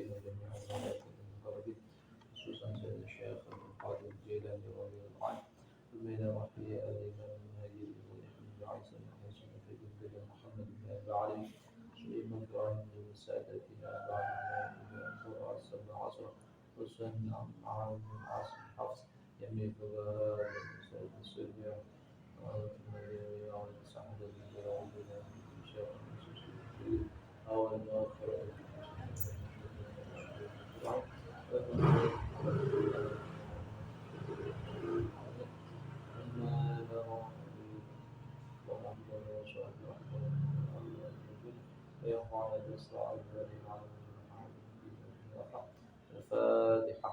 ويهدينا جميعا ولا يكون خصوصا سيد الشيخ القاضي الجيلاني رضي الله عنه بين وحي الإمام المهدي بن أحمد عيسى بن حسن في جد محمد بن أبي علي سليمان إبراهيم بن سادتنا بعد القرآن السبع عشر حسين عن عاصم حفص يمين فبهاء بن سيد السريع سعد بن جلال بن شيخ أو الآخر الفاتحة.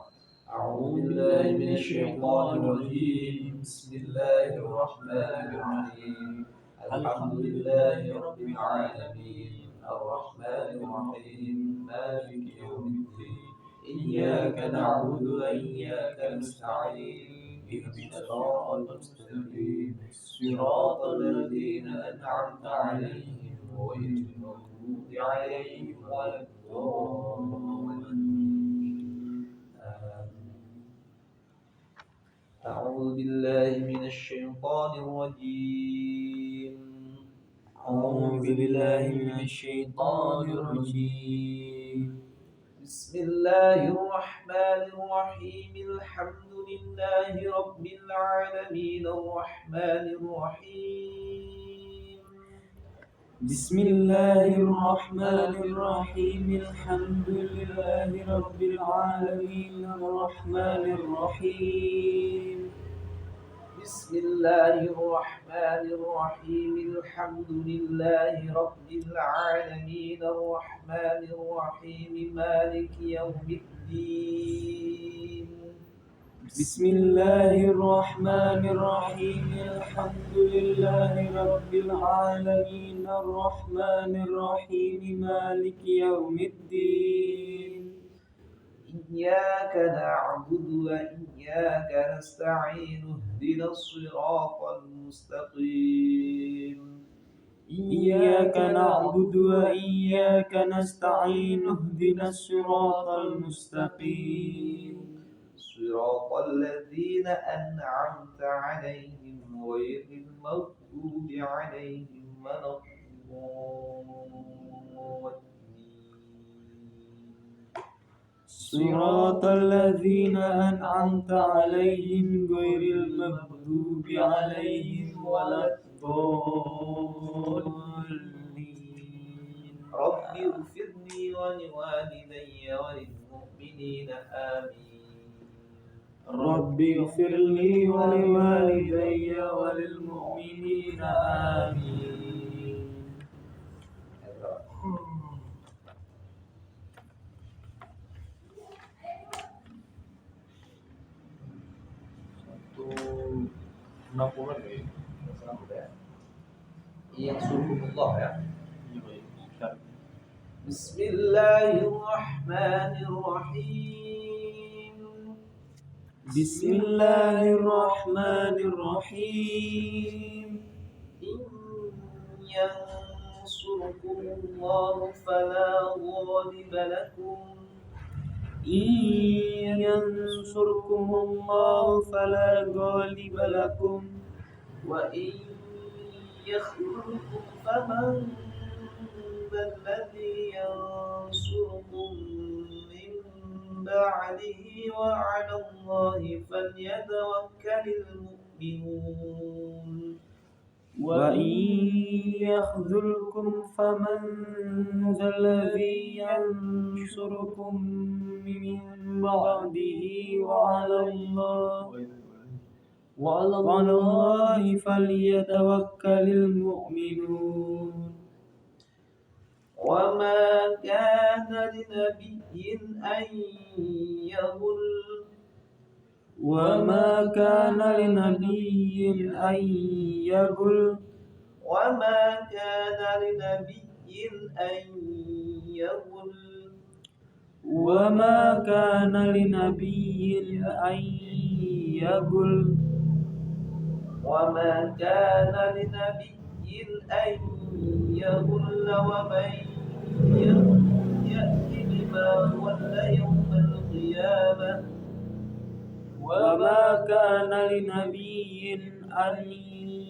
أعوذ بالله من الشيطان الرجيم. بسم الله الرحمن الرحيم. الحمد لله رب العالمين الرحمن الرحيم مالك يوم الدين إياك نعبد وإياك نستعين اهدنا الصراط المستقيم صراط الذين أنعمت عليهم غير المغضوب عليهم ولا الضالين. أعوذ بالله من الشيطان الرجيم. أعوذ بالله من الشيطان الرجيم. بسم الله الرحمن الرحيم. الحمد لله رب العالمين الرحمن الرحيم. بسم الله الرحمن الرحيم. الحمد لله رب العالمين الرحمن الرحيم. بسم الله الرحمن الرحيم. الحمد لله رب العالمين الرحمن الرحيم مالك يوم الدين. بسم الله الرحمن الرحيم. الحمد لله رب العالمين الرحمن الرحيم مالك يوم الدين. إياك نعبد وإياك نستعين اهدنا الصراط المستقيم. إياك نعبد وإياك نستعين اهدنا الصراط المستقيم صراط الذين أنعمت عليهم غير المغضوب عليهم ولا صراط الذين أنعمت عليهم غير المغضوب عليهم ولا الضالين. رب اغفر لي ولوالدي وللمؤمنين آمين. رب اغفر لي ولوالدي وللمؤمنين آمين. Yang surkumullah ya. Bismillahirrahmanirrahim. Bismillahirrahmanirrahim. In yansurkumullahu fala ghaliba lakum. إن ينصركم الله فلا غالب لكم وإن يخذلكم فمن ذا الذي ينصركم من بعده وعلى الله فليتوكل المؤمنون. وإن يخذلكم فمن ذا الذي ينصركم من بعده وعلى الله فليتوكل المؤمنون. وما كان لنبي أن يغل وما كان لنبي أن يغل وما كان لنبي أن يغل وما كان لنبي أن يغل وما كان لنبي أن يغل ومن يأت بما ضل يوم القيامة وما كان لنبي أن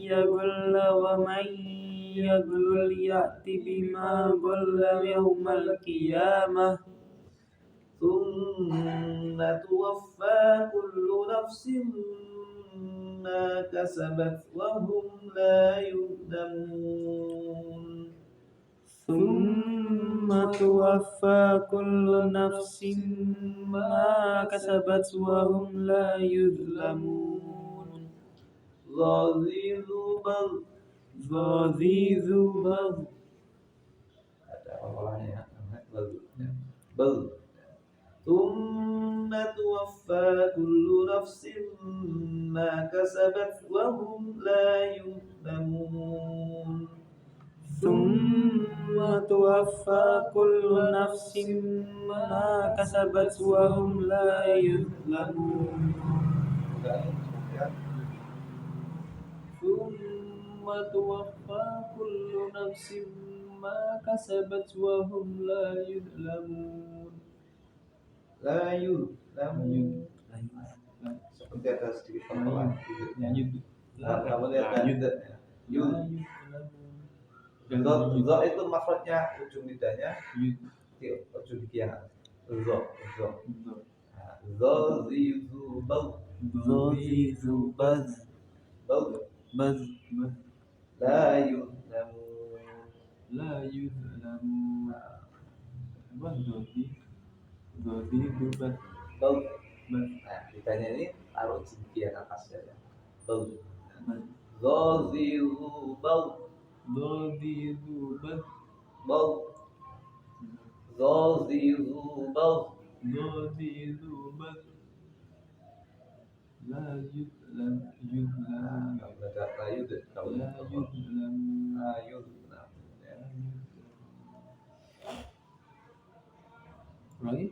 يغل ومن يغل يأت بما غل يوم القيامة ثم توفى كل نفس ما كسبت وهم لا يظلمون ثم توفى كل نفس ما كسبت وهم لا يظلمون ذو ذي ذبر ada awalnya bel ثم توفى كل نفس ما كسبت وهم لا يظلمون ثم توفى كل نفس ما كسبت وهم لا يظلمون ثم توفى كل نفس ما كسبت وهم لا يظلمون لا يظلمون seperti ada sedikit pelan kamu lihat Zo itu maksudnya ujung lidahnya ujung kian Zo zibal بذ la yuzlamun لا يظلمون ذي ذبر bal nah lidahnya ini taruh ujung kian atasnya ya bal Zo zibal ذي ذبر bal Zo zibal ذي ذبر لا يظلم la yuzlamun Lagi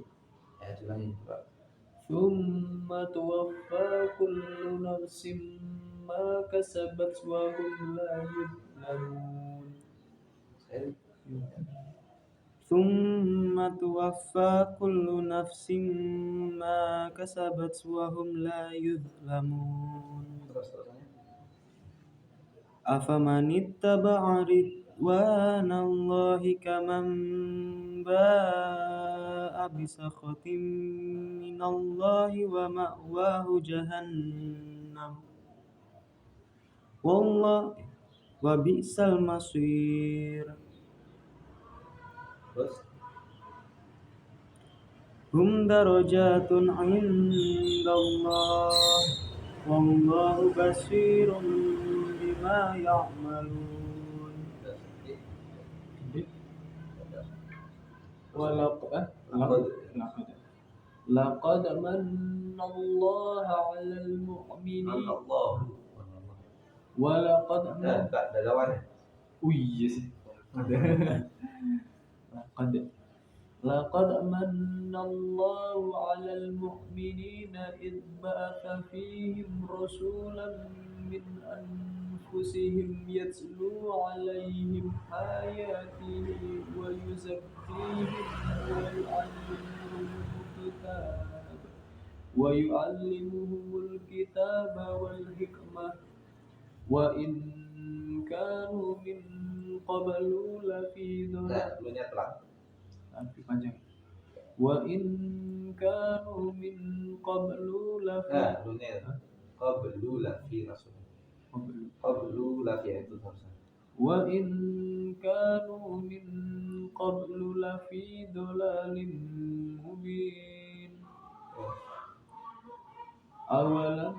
ulangi Pak. ثم توفى كل نفس ما كسبت وهم لا يظلمون ثم توفى كل نفس ما كسبت وهم لا يظلمون أفمن اتبع رضوان الله كمن باء بسخط من الله ومأواه جهنم والله وبئس المصير Terus هم درجات عند الله والله بصير بما يعملون لقد من الله على المؤمنين Allah ولقد من enggak ada lawannya iya sih لقد من الله على المؤمنين إذ بعث فيهم رسولا من أنفسهم يتلو عليهم آياته ويعلمهم الكتاب والحكمة وإن كانوا من قبل لفي ضلال dulunya telat panjang وإن كانوا من قبل لفي dulunya qablu la fi rasul qablu la fi itu harusnya وإن كانوا من قبل لفي ضلال مبين أولما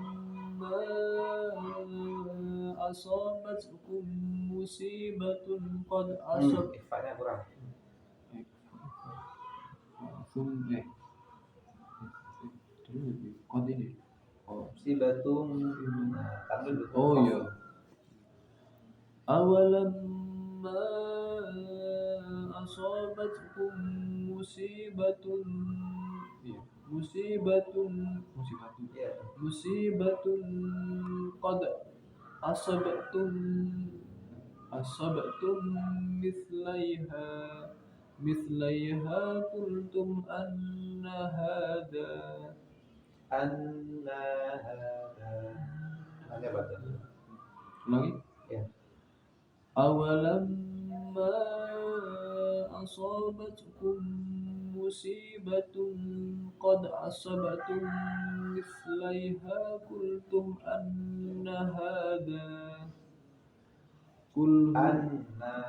أصابتكم مصيبة قد أصبت ifanya kurang musibatun tampil betul Oh iya. أولما أصابتكم مصيبة Iya. مصيبة قد أصبتم مثليها مثليها قلتم أن هذا Anna hada. Hanya baca. lagi Ya. أولما أصابتكم مصيبة قد أصبتم مثليها قلتم أن هذا قل هو Anna.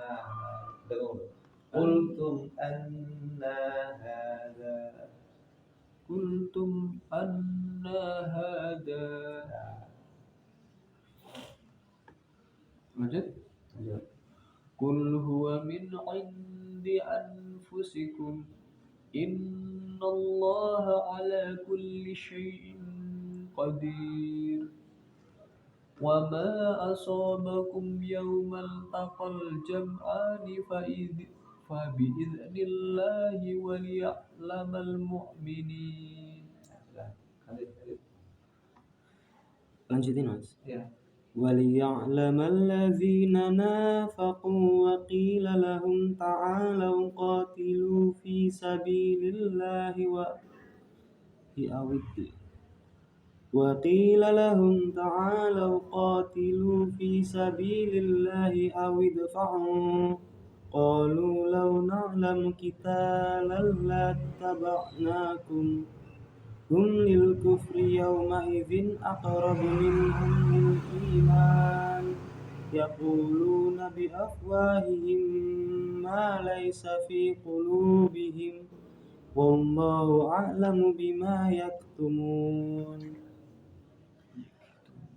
Dengar. Qultum anna hada. قلتم أن هذا lanjut Ya. قل هو من عند أنفسكم إن الله على كل شيء قدير وما أصابكم يوم التقى الجمعان فبإذن الله وليعلم المؤمنين. Sudah. Lanjut. Lanjutin mas. Ya. وَلِيَعْلَمَ الَّذِينَ نَافَقُوا وَقِيلَ لَهُمْ تَعَالَوْا قَاتِلُوا فِي سَبِيلِ اللَّهِ وَقِيلَ لَهُمْ تَعَالَوْا قَاتِلُوا فِي سَبِيلِ اللَّهِ أَوِ ادْفَعُوا قَالُوا لَوْ نَعْلَمُ قِتَالًا لَاتَّبَعْنَاكُمْ هُمْ لِلْكُفْرِ يَوْمَئِذٍ أَقْرَبُ مِنْهُمْ لِلْإِيمَانِ يَقُولُونَ بِأَفْوَاهِهِمْ مَا لَيْسَ فِي قُلُوبِهِمْ وَاللَّهُ أَعْلَمُ بِمَا يَكْتُمُونَ.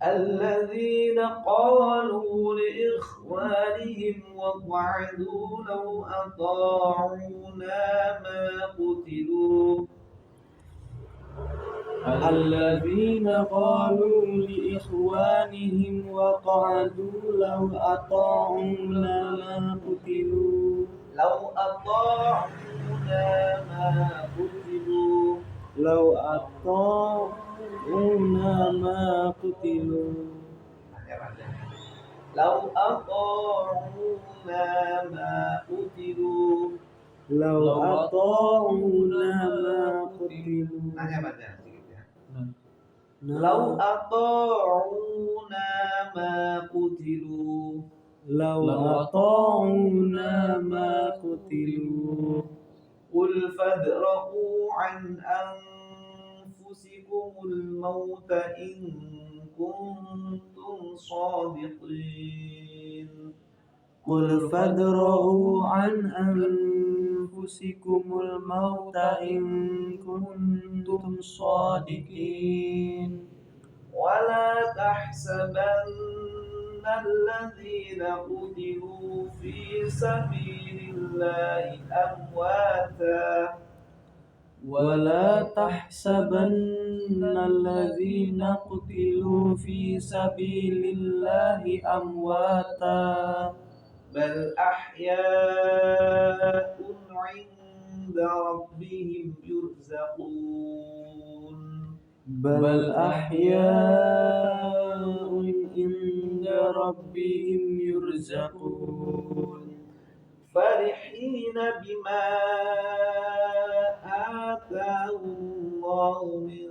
الذين قالوا لإخوانهم وقعدوا لو أطاعونا ما قتلوا الذين قالوا لإخوانهم وقعدوا لو أطاعونا ما قتلوا لو أطاعونا ما قتلوا لو أطاعونا ما قتلوا لو أطاعونا ما قتلوا لو أطاعونا ما قتلوا Nanya baca sedikit ya. لو لو أطاعونا ما قتلوا لو أطاعونا ما قتلوا قل فادرءوا عن أنفسكم الموت إن كنتم صادقين قل فادرءوا عن أنفسكم الموت إن كنتم صادقين ولا تحسبن الذين قتلوا في سبيل الله أمواتا ولا تحسبن الذين قتلوا في سبيل الله أمواتا بل أحياء عند ربهم يرزقون بل أحياء عند ربهم يرزقون فرحين بما آتاهم الله من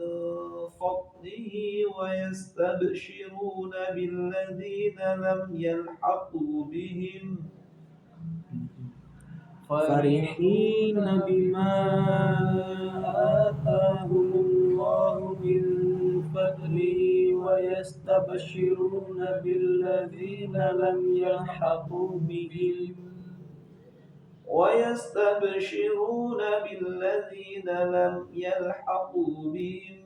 فضله ويستبشرون بالذين لم يلحقوا بهم فرحين بما آتاهم الله من فضله ويستبشرون بالذين لم يلحقوا بهم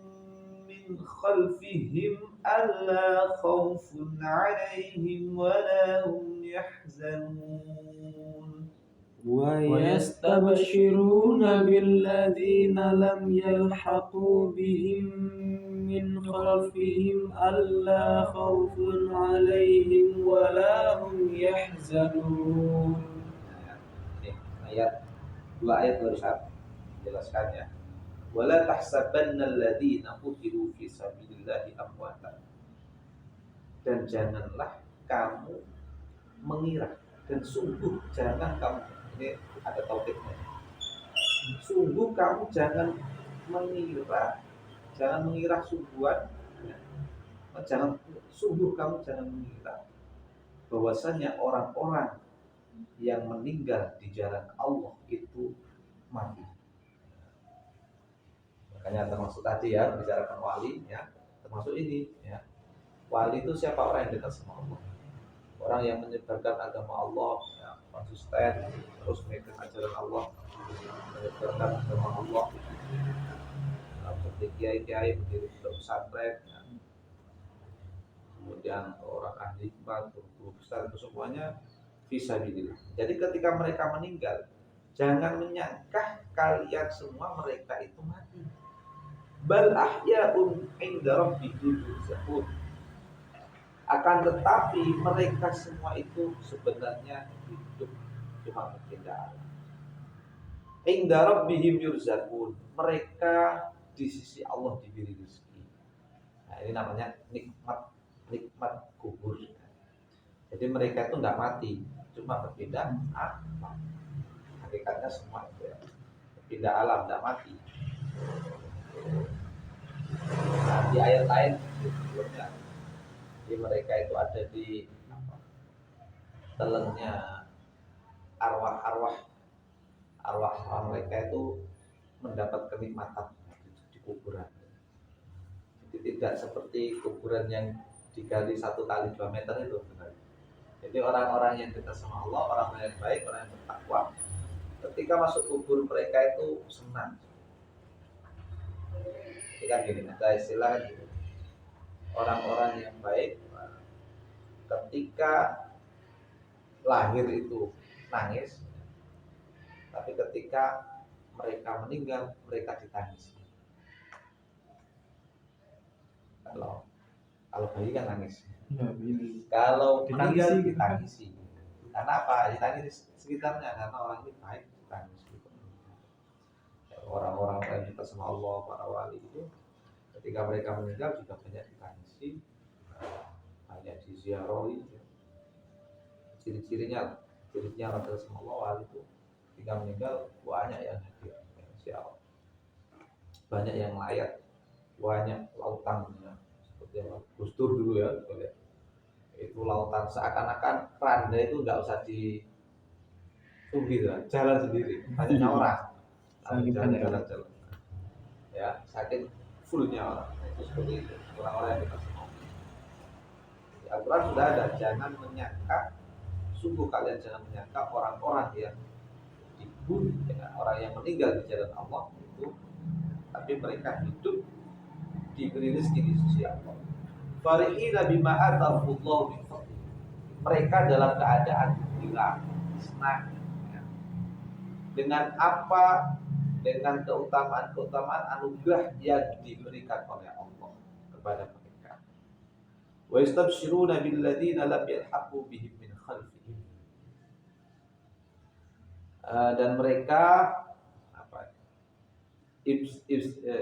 من خلفهم ألا خوف عليهم ولا هم يحزنون ويستبشرون بالذين لم يلحقوا بهم من خلفهم ألا خوف عليهم ولا هم يحزنون. Ayat 2 ayat baru satu jelaskan ya. Wala tahsabanna alladziina qutilu fi sabilillahi amwatan. Dan janganlah kamu mengira dan sungguh jangan kamu Ini ada topiknya. Sungguh kamu jangan mengira sungguhan, ya. Kamu jangan mengira bahwasanya orang-orang yang meninggal di jalan Allah itu mati. Makanya termasuk tadi ya, bicarakan wali ya, termasuk ini ya. Wali itu siapa? Orang yang dekat sama Allah, orang yang menyebarkan agama Allah ya, konsisten terus mengikuti ajaran Allah, menyebarkan agama Allah, seperti kiai-kiai berdiri di pesantren ya. Kemudian orang ahli hikmah, guru besar, itu semuanya fisabilillah. Jadi ketika mereka meninggal, jangan menyangka kalian semua mereka itu mati. Bal ahya'un 'inda rabbihim yurzaqun. Akan tetapi mereka semua itu sebenarnya hidup, cuma berbeda alam. 'Inda rabbihim yurzaqun. Mereka di sisi Allah diberi rezeki. Nah, ini namanya nikmat kubur. Jadi mereka itu enggak mati, cuma berbeda alam. Hakikatnya semua itu ya, berbeda alam, enggak mati. Nah, di ayat lain sebelumnya, jadi mereka itu ada di telennya arwah mereka itu mendapat kenikmatan di kuburan. Jadi tidak seperti kuburan yang digali 1 kali 2 meter itu. Jadi orang-orang yang dekat sama Allah, orang-orang yang baik, orang yang bertakwa, ketika masuk kubur mereka itu senang. Jadi kan gini, ada istilah gitu. Orang-orang yang baik ketika lahir itu nangis, tapi ketika mereka meninggal mereka ditangisi. Kalau bayi kan nangis, kalau meninggal ditangisi. Karena apa? Ditangisi sekitarnya, karena orang ini baik, ditangisi. Orang-orang yang dekat sama Allah, para wali itu ketika mereka meninggal juga banyak ditangisi, banyak diziarahi. Ciri-cirinya orang dekat sama Allah, wali itu ketika meninggal banyak yang hadir, siapa? Banyak yang layak, banyak lautan, seperti Gus Dur dulu ya, itu lautan seakan-akan randa itu nggak usah ditunggu, jalan sendiri, banyaknya orang. Jalan ya, saking fullnya orang itu seperti itu, orang-orang yang dekat sama Allah. Di Al-Quran sudah ada, jangan menyangka, sungguh kalian jangan menyangka orang-orang yang dibunuh ya, orang yang meninggal di jalan Allah itu, tapi mereka hidup diberi rezeki di sisi Allah. Farihina bima atahullahu min fadli. Mereka dalam keadaan gembira, senang ya, dengan apa? Dengan keutamaan anugerah yang diberikan oleh Allah kepada mereka. Wa yastabshiruna bil ladzina lam yalhaqu bihim min khalfihim. Dan mereka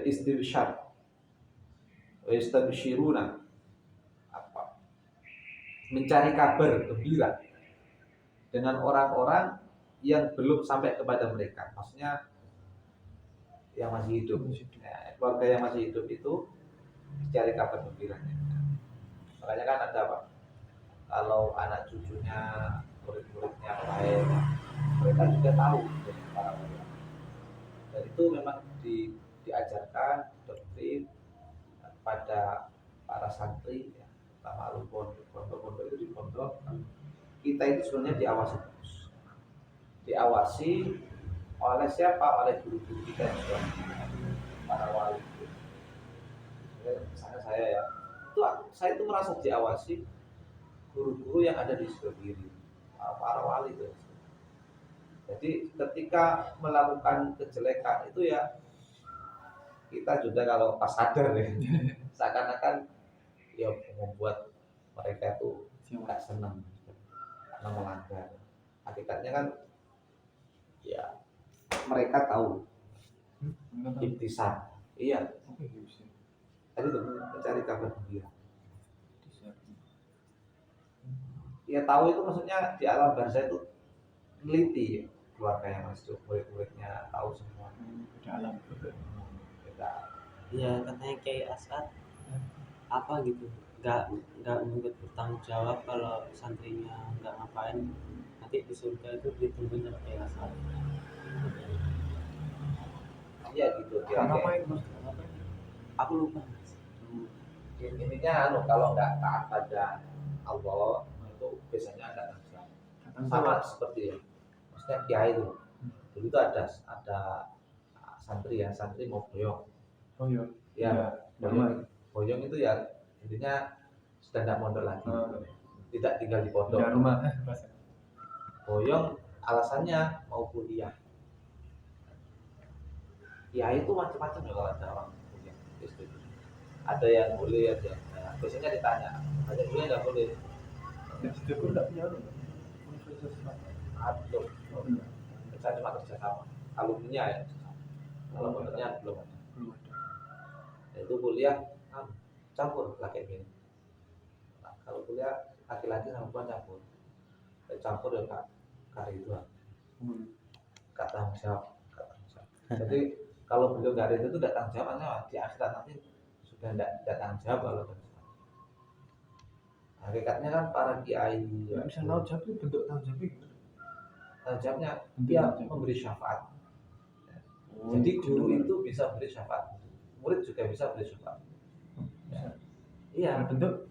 istibsyar. Wa yastabshiruna mencari kabar gembira dengan orang-orang yang belum sampai kepada mereka. Maksudnya yang masih hidup, ya, keluarga yang masih hidup itu cari kabar gembiranya. Makanya kan ada apa? Kalau anak cucunya, murid-muridnya baik, mereka juga tahu dari para ulama. Dan itu memang diajarkan doktrin pada para santri, ya, terutama pondok-pondok itu di pondok. Kita itu sebenarnya diawasi terus, diawasi oleh siapa? Oleh guru-guru kita juga, para wali. Misalnya saya ya, saya itu merasa diawasi guru-guru yang ada di sebelah para wali itu. Jadi ketika melakukan kejelekan itu ya, kita juga kalau pas sadar ya, seakan-akan ya membuat mereka itu nggak senang karena melanggar. Hakikatnya kan ya mereka tahu ibtisam, iya. Tadi tuh mencari kabar gembira. Ya tahu itu maksudnya di alam bahasa itu neliti, keluarga yang masuk, murid-muridnya tahu semua. Dalam. Kita Ya katanya Kiai Asad apa gitu, nggak menuntut bertanggung jawab kalau santrinya nggak ngapain, nanti di surga itu ditungguin sama Kiai Asad. iya gitu Nggak kira-kira. ngapain mas? Nggak ngapain. Aku lupa. Intinya kalau nggak taat pada Allah itu biasanya ada tanggung jawab. Sama seperti ya, maksudnya kiai itu dulu itu ada santri mau boyong. Oh iya. Ya, boyong itu ya intinya sudah tidak mondok lagi, tidak tinggal di pondok. Pindah rumah. Boyong alasannya mau kuliah. Ya itu macam-macam ya kalau ada orang kuliah. Ada yang boleh, ada yang enggak. Biasanya ditanya, ada yang boleh nggak boleh? Di situ pun nggak punya rumah. Universitas mana? Atau saya cuma kerja sama, alumninya ya. Kalau mondoknya belum ada. Belum ada. Itu kuliah campur laki ini. Nah, kalau kuliah laki-laki sama perempuan campur ya kak Ridwan, kak tanggung jawab. Jadi kalau beliau nggak ada itu tidak tanggung jawabnya di akhirat nanti sudah tidak tanggung jawab kalau hakikatnya kan para kiai Ya, bisa tahu jawab itu bentuk tanggung jawab itu. tanggung jawabnya dia memberi syafaat. Jadi guru itu bisa beri syafaat, murid juga bisa beri syafaat. Iya, bentuk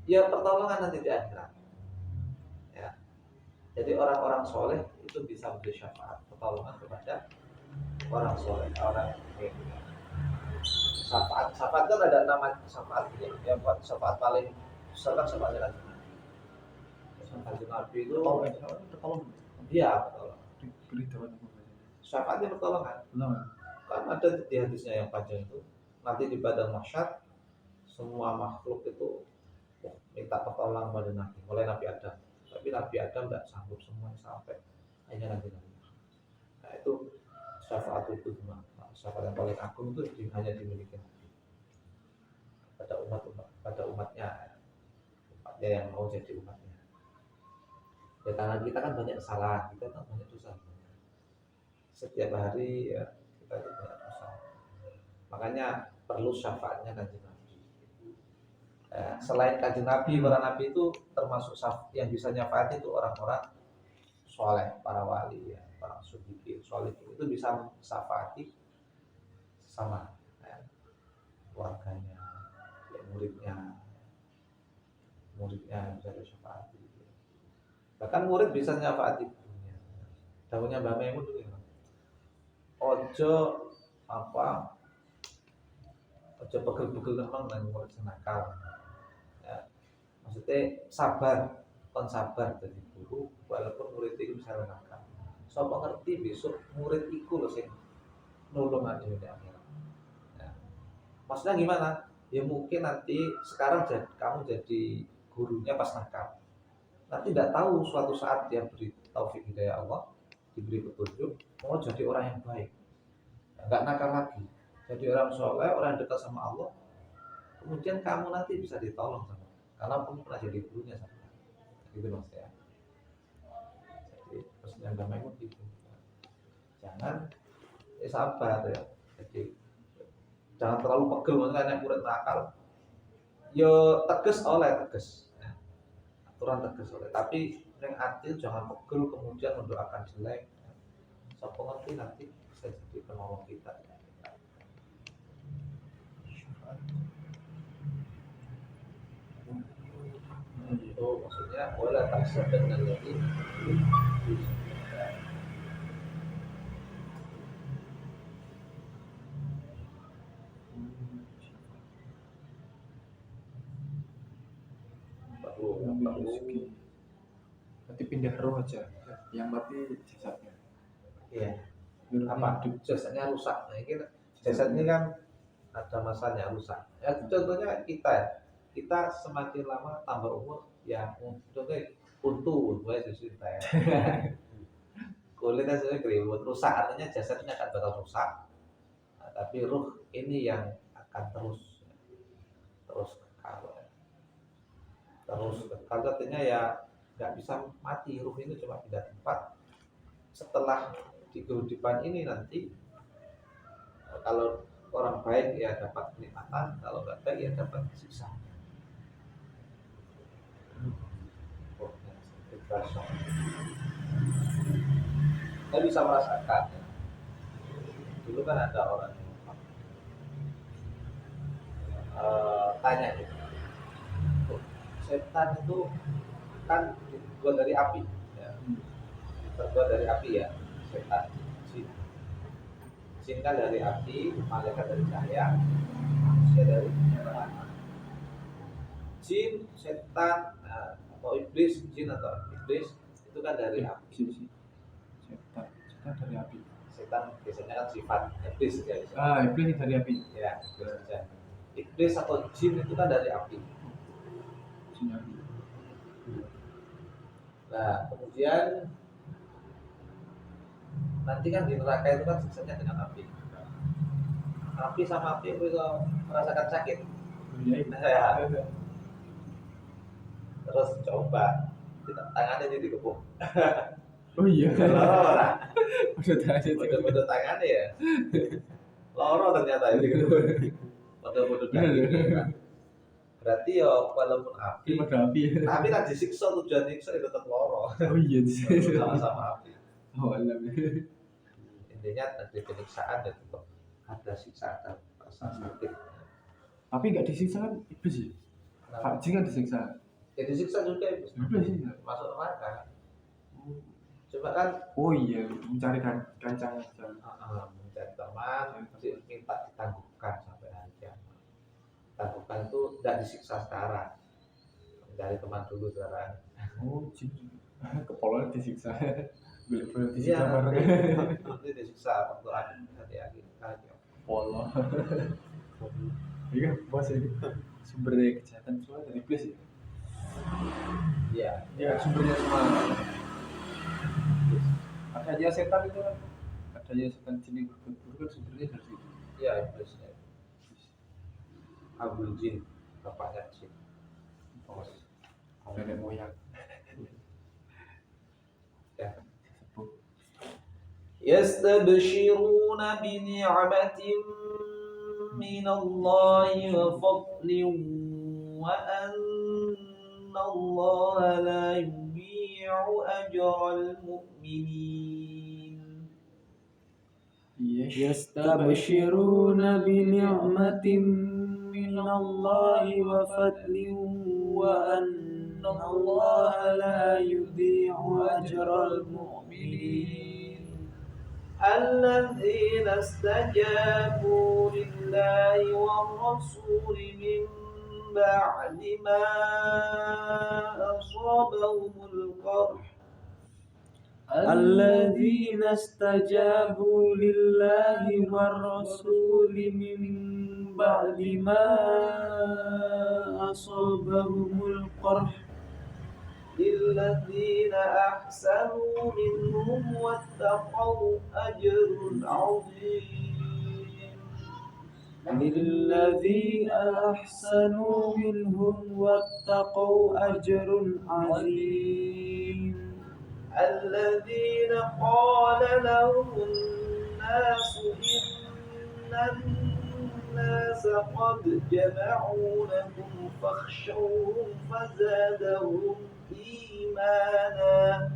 ya pertolongan nanti di akhirat. Ya. Jadi orang-orang soleh itu bisa beri syafaat, pertolongan kepada orang soleh, orang syafaat kan ada nama syafaat ya. Yang buat syafaat paling besar kan syafaatnya Nabi. Syafaat Nabi itu pertolongan. Iya, pertolongan. Beritahuan. Syafaatnya pertolongan. Kan ada di hadisnya yang panjang itu. Nanti di padang mahsyar semua makhluk itu minta pertolongan pada Nabi, mulai Nabi Adam. Tapi Nabi Adam tidak sanggup semua sampai hanya Nabi. Nah itu syafaat itu cuma syafaat yang paling agung itu hanya dimiliki Nabi pada umatnya yang mau jadi umatnya. Ya karena kita kan banyak kesalahan, kita kan banyak dosa. Setiap hari ya kita itu banyak dosa. Makanya perlu syafaatnya kanjeng Nabi. Selain kanjeng Nabi, para nabi itu termasuk yang bisa nyafaat itu orang-orang soleh, para wali, ya, para sudikin, soleh itu bisa syafaati sama ya, keluarganya, ya, muridnya bisa disyafaati. Bahkan murid bisa nyafaati gurunya. Dawuhnya Mbah Maimun dulu ya. Ojo pegel-pegel memang dengan murid senakal. Ya, maksudnya sabar, kon sabar jadi guru walaupun murid itu bisa nakal. Sopo ngerti besok murid iku lho sing nulung ade di akhirat. Ya. Maksudnya gimana? Ya mungkin nanti sekarang kamu jadi gurunya pas nakal. Nanti tidak tahu suatu saat dia beri taufik hidayah Allah, diberi petunjuk, mau jadi orang yang baik, nggak nakal lagi, jadi orang soleh, orang yang dekat sama Allah. Kemudian kamu nanti bisa ditolong sama, karena kamu pernah jadi gurunya sama. Gitu mas ya. Jadi pesan yang damai pun gitu. Jangan sabar ya. Jadi jangan terlalu pegel, maksudnya murid nakal. Yo tegas oleh tegas. Aturan tegas oleh, tapi yang adil jangan pegel kemudian mendoakan jelek. Siapa ngerti nanti bisa jadi penolong kita. Itu maksudnya wala tahsabanna alladhi Nanti pindah roh aja, yang mati jasadnya. Iya. Apa? Jasadnya rusak. Nah, ini jasad ini kan ada masanya rusak. Ya contohnya kita semakin lama tambah umur, ya contohnya untu sesuai ya. Kulitnya sebenarnya keribut, rusak artinya jasadnya akan bakal rusak. Nah, tapi ruh ini yang akan terus kekal. Terus kekal artinya ya nggak bisa mati, ruh ini cuma pindah tempat setelah di kehidupan ini nanti kalau orang baik ya dapat kenikmatan, kalau nggak baik ya dapat siksa. Saya bisa merasakan ya. Dulu kan ada orang yang tanya gitu, "Oh, setan itu kan dibuat dari api, ya. Terbuat dari api ya, setan, jin. Jin kan dari api, malaikat dari cahaya, manusia dari neraka. Jin, setan, atau iblis, jin atau iblis itu kan dari api. Setan dari api. Setan biasanya kan sifat iblis ya. Iblis dari api. Ya, iblis saja. Iblis atau jin itu kan dari api. Jin api. Nah, kemudian nanti kan di neraka itu kan siksanya dengan api. Api sama api bisa merasakan sakit. Iya. Terus coba tangannya jadi kepuk. Oh iya. Loro, Udah tangannya ya. Loro ternyata itu. Bodoh-bodoh dagingnya. Berarti ya walaupun api, tapi kan disiksa, tujuan siksa itu tetap loro. Oh iya. Sama-sama api. Oh alam. Intinya ada penyiksaan dan tetap ada siksa, ada rasa sakit. Tapi nggak disiksa kan iblis ya? Pak Jin kan disiksa. Ya disiksa juga iblis. Masuk neraka. Coba kan. Oh iya, mencari kancang aja. Mencari teman, minta ditangguhkan sampai hari kiamat. Tangguhkan itu tidak disiksa sekarang. Mencari teman dulu sekarang. Oh, Jin. Kepala disiksa. Boleh Iya, disiksa bareng. nanti disiksa waktu hari Kepala. Iya, bos ini. Sumbernya kejahatan semua dari iblis ya? Iya. Ya, sumbernya semua. Ada aja setan itu kan. Ada aja setan jin itu kan sumbernya dari situ. Iya, iblisnya. Abul Jin, bapaknya Jin. Bos. Nenek moyang. Ya. يستبشرون بنعمة من الله وفضل وأن الله لا يضيع أجر المؤمنين. يستبشرون بنعمة من الله وفضل وأن الله لا يضيع أجر المؤمنين. الذين استجابوا لله والرسول من بعد ما أصابهم القرح. الذين استجابوا لله والرسول من بعد ما أصابهم القرح للذين أحسنوا منهم واتقوا أجر عظيم. للذين أحسنوا منهم واتقوا أجر عظيم. الذين قال لهم الناس إن الناس قد جمعوا لكم فاخشوهم فزادهم إيمانا.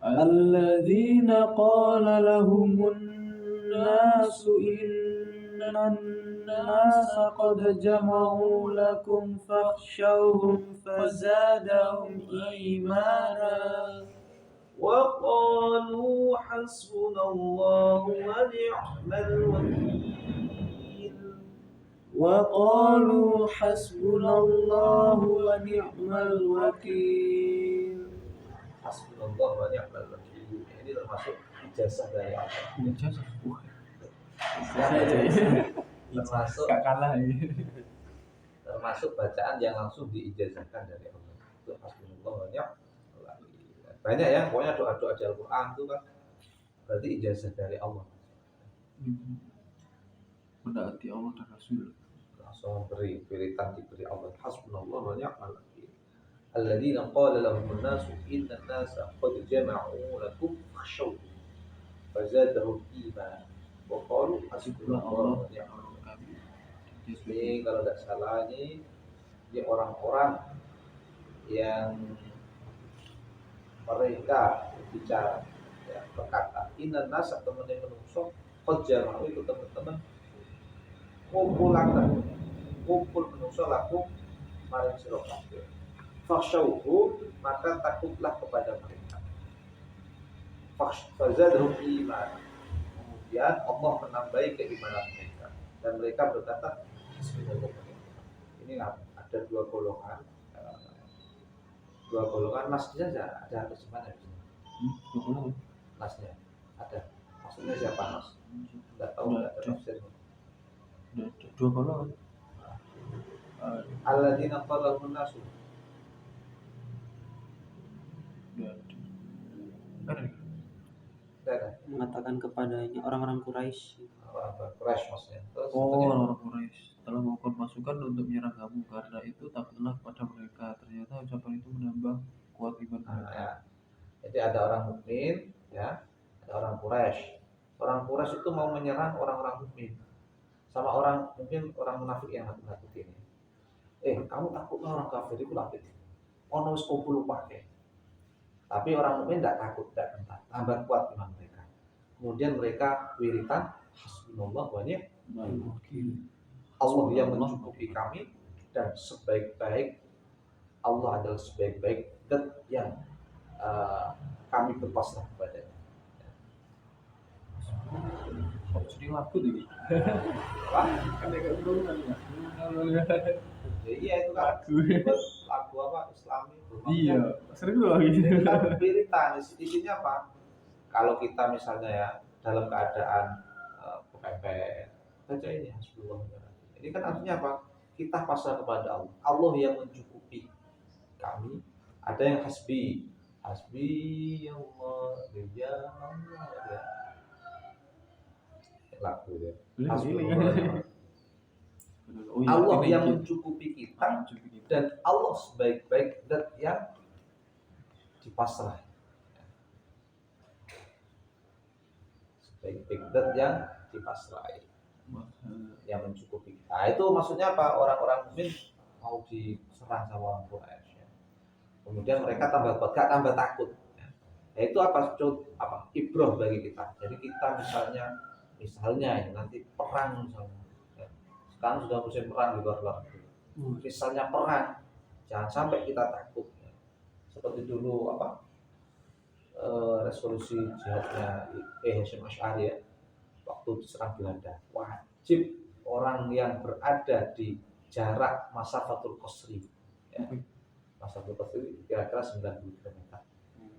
الذين قال لهم الناس إن الناس قد جمعوا لكم فاخشوهم فزادهم إيمانا وقالوا حسبنا الله ونعم الوكيل. وقالوا حسبنا الله ونعم الوكيل. حسبنا الله ونعم الوكيل. Ini termasuk ijazah dari Allah. Ijazah. Termasuk gak kalah ini. Termasuk bacaan yang langsung diijazahkan dari Allah. Itu hasbunallah wa ni'mal wakil. Banyak ya, pokoknya doa-doa di Al-Qur'an itu kan berarti ijazah dari Allah. Menaati Allah dan Rasul. Langsung beri wiritan diberi Allah. Hasbunallah wa ni'mal wakil. alladzina qala lahum an-nasu inna an-nasa qad jama'u lakum fakhshawhum fazadahum imanan wa qalu hasbunallahu wa ni'mal wakil. Ini kalau tidak salah ini orang-orang yang mereka berbicara, ya, berkata inna nasa teman-teman menungso qad jama'u itu teman-teman kumpul menungso laku maring sira kabeh fakhshawhu maka takutlah kepada mereka fazadahum iman kemudian Allah menambahi keimanan mereka dan mereka berkata ini ada dua golongan nasnya ada kesimpulan nasnya ada maksudnya siapa nas tidak tahu tidak ada tafsir dua golongan. alladzina qala lahum nasu mengatakan kepadanya orang-orang Quraisy. orang Quraisy maksudnya. Terus orang Quraisy telah melakukan pasukan untuk menyerang kamu, karena itu takutlah kepada mereka. Ternyata ucapan itu menambah kuat iman mereka. ya. Jadi ada orang mukmin, ya, ada orang Quraisy. Orang Quraisy itu mau menyerang orang-orang mukmin. Sama orang mungkin orang munafik yang nakut ini. Kamu takutlah orang kafir itu lapit. Ono wis kumpul pakai. Tapi orang mukmin tidak takut, tidak gentar, tambah kuat iman mereka. Kemudian mereka wiritan hasbunallah wa ni'mal wakil. Allah yang mencukupi kami dan sebaik-baik Allah adalah sebaik-baik dan yang kami berpasrah kepadanya. Jadi laku ini. Wah, Kan enggak berulang ya. iya itu kan lagu apa Islami itu. Iya, sering tuh lagi. Jadi kan wiritan isinya apa? Kalau kita misalnya ya dalam keadaan kepepet, baca ini hasbunallah. Ini kan artinya apa? Kita pasrah kepada Allah. Allah yang mencukupi kami. Ada yang hasbi Allah, ya Allah ya. Lagu ya. Hasbunallah. Allah yang mencukupi kita dan Allah sebaik-baik zat yang dipasrah. Sebaik-baik zat yang dipasrai, yang mencukupi kita. Nah, itu maksudnya apa? Orang-orang mukmin mau diserang sama orang Quraisy. Ya. Kemudian mereka tambah kuat, gak tambah takut. Ya. Nah, itu apa? Ibrah bagi kita. Jadi kita misalnya ya, nanti perang misalnya. Ya. Sekarang sudah musim perang di luar negeri. Misalnya perang, jangan sampai kita takut. Ya. Seperti dulu resolusi jihadnya Hasyim Asy'ari ya, waktu diserang Belanda, wajib orang yang berada di jarak Masafatul Qasri ya. Masafatul Qasri kira-kira 90 km.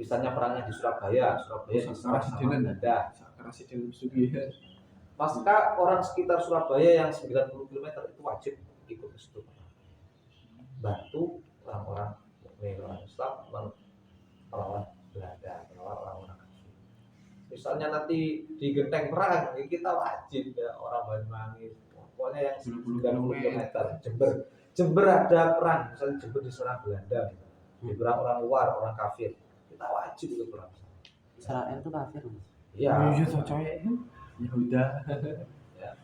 Misalnya perangnya di Surabaya diserang sama Belanda, maka orang sekitar Surabaya yang 90 km itu wajib ikut ke situ, bantu orang-orang mukmin, orang Islam, orang Belanda, orang-orang kafir. Misalnya nanti di genteng perang, kita wajib ya orang Banyuwangi, pokoknya yang 90 km. Jember ada perang, misalnya Jember diserang Belanda, diserang orang luar, orang kafir, kita wajib ikut perang. Israel itu kafir, Mas. Iya. Ya udah. Ya.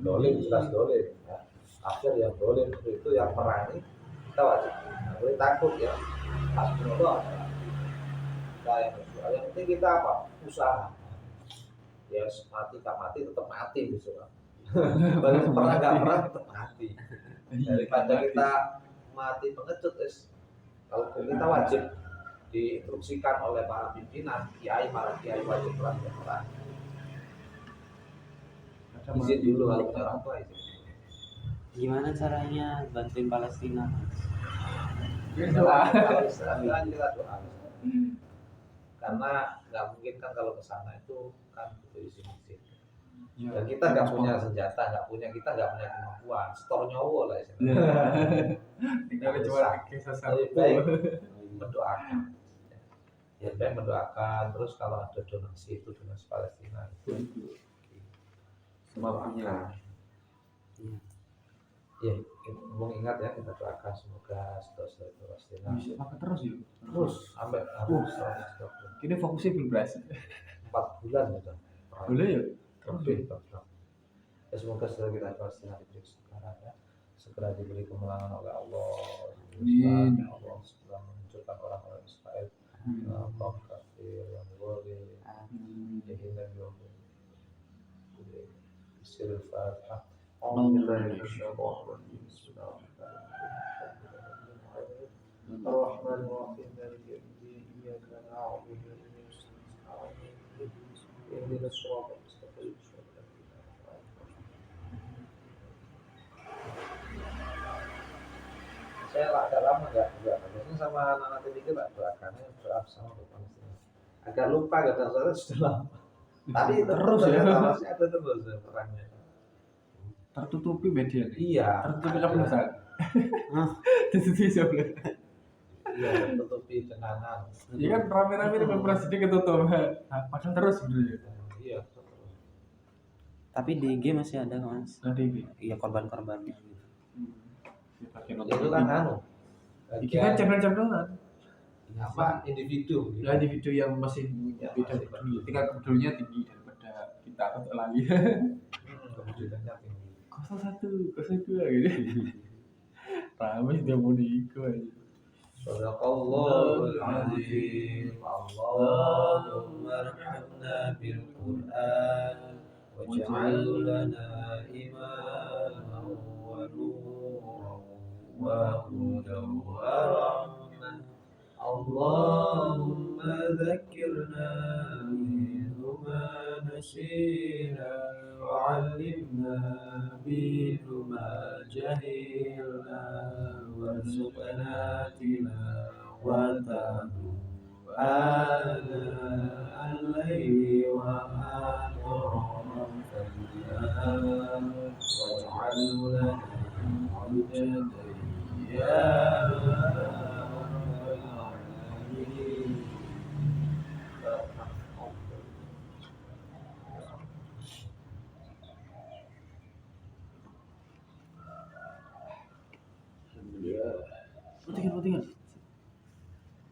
Dolim jelas dolim. Ya. Kafir yang dolim itu yang perang ini kita wajib. Nggak boleh takut ya. Hasbunallah. Yang penting kita apa? Usaha. Ya mati tak mati tetap mati besok. Pernah nggak pernah tetap mati. Daripada kita mati pengecut kalau kita wajib diinstruksikan oleh para pimpinan, para kiai wajib perang. Izin dulu kalau punya orang tua itu. Gimana caranya bantuin Palestina, Mas? Kalau Israel kita doa. Karena nggak mungkin kan kalau ke sana itu kan butuh izin. Dan kita nggak punya senjata, kita nggak punya kemampuan, setor nyawa lah istilahnya. Tinggal cuma kisah lebih baik mendoakan. Ya baik mendoakan, terus kalau ada donasi Palestina itu semampunya. Ya, ingat ya, kita doakan semoga seterusnya itu pastinya Bisa makan terus ya. terus sampai habis 130 Ini fokusnya pilpres. 4 bulan gitu. Boleh ya? Terus ya. Lebih program. Ya, semoga setelah kita pastinya diberi kesegaran ya, segera diberi kemenangan oleh Allah. Amin. Ya Allah segera menunjukkan orang-orang Israel kaum kafir yang boleh jahilin yang Bismillahirrahmanirrahim. Bismillahirrahmanirrahim. Iyyaka na'budu wa iyyaka nasta'in. Ihdinas siratal mustaqim. Saya agak lama nggak biasanya sama anak-anak ini nggak doakannya doa sama untuk Palestina. Agak lupa kadang-kadang sudah lama. Tapi Terus ya. Masih ada terus ya perangnya. Tertutupi media nih. Iya. Tertutupi coblosan. Tertutupi coblosan. Iya, tertutupi tenanan. Iya kan rame-rame dengan presiden ketutup. Padahal terus sebenarnya. Iya. Tapi di IG masih ada mas. Nanti Iya korban-korbannya gitu. Itu kan anu. Ini kan channel-channelan. Apa individu? Ya di video yang masih Ya, beda masih peduli. Tingkat kepedulinya tinggi daripada kita atau lagi. Kemudiannya tinggi. 01, 02 gitu. Ramai dia mau diikut aja. Sadaqallahul azim. Allahumma arhamna bil Qur'an waj'al lana imaman wa nuran wa hudan wa rahmah. Allahumma dhakkirna minhu ma nasina wa 'allimna minhu ma jahilna warzuqna tilawatahu ana al-laili wa atrafan nahar waj'al lana hujjatan ya rabbal alamin. Putingan.